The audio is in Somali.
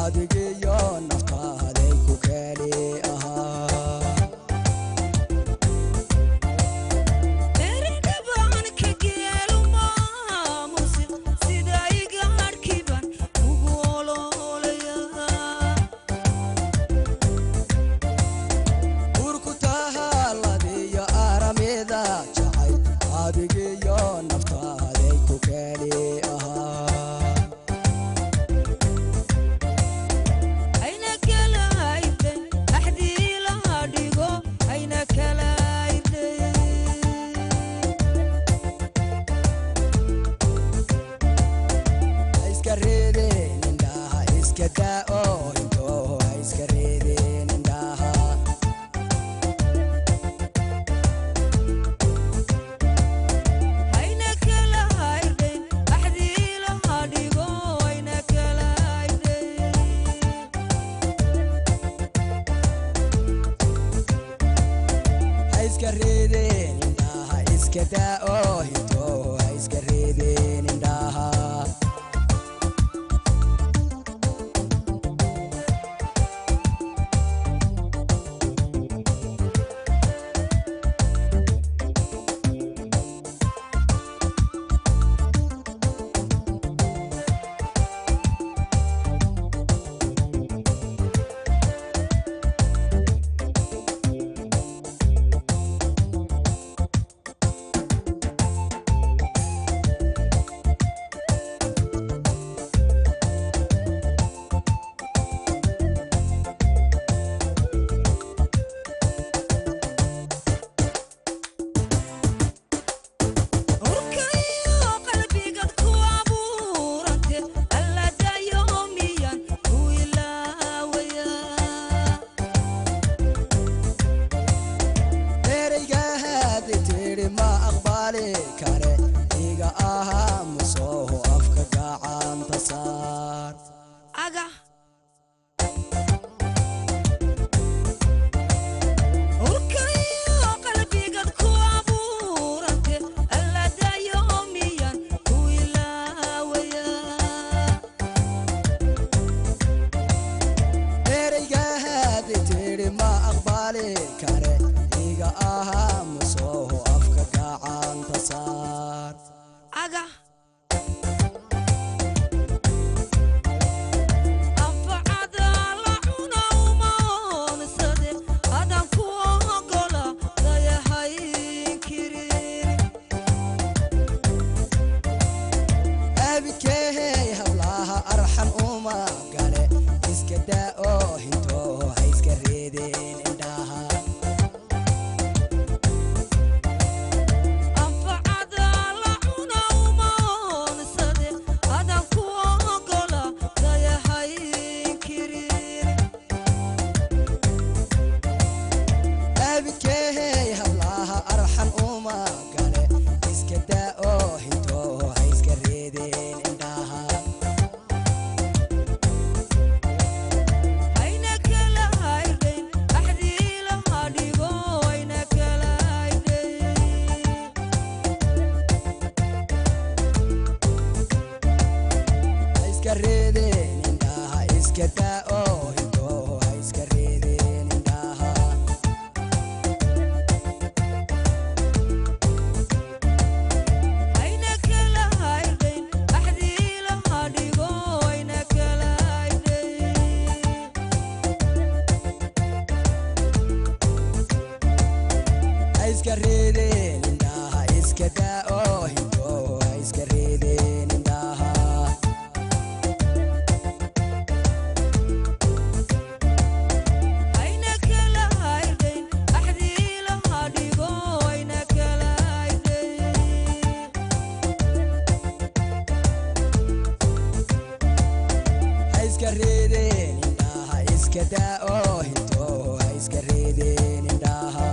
adigiyo naftaaday ku keli ahaa adigiyo naftaaday ku keli ahaa ayna kala ayday axdii laha dhigo ayna kala ayday iska reedeen indhaha iska daa'o intoo iska reedeen indhaha iska reedeen indhaha iska daa'o intoo iska reedeen indhaha ma aqbali kare iga ahaa musoo afka gacanta saar aga qalbigaad ku abuurante alla dayo miyan ku ilaawaya ereygahaadi tidhi ma aqbali kare iga ahaa musoo afka gacanta saar aga arxan uma gale iska daa'o intoo iska reedeen indhaha anfacada la cuna uma oonsade adan ku ogola dayahayn kiriir abikeehey hablaha arxan uma gale iska daa'o intoo iska reedeen indhaha iska reedeen indhaha iska daa'o intoo iska reedeen indhaha ayna kala haydayn axdii laha dhigo ayna kala hayday iska reedeen indhaha iska daa'o intoo iska reedeen indhaha ayna kala haydayn axdii laha dhigo ayna kala hayday iska reedeen indhaha iska daa'o intoo iska reedeen indhaha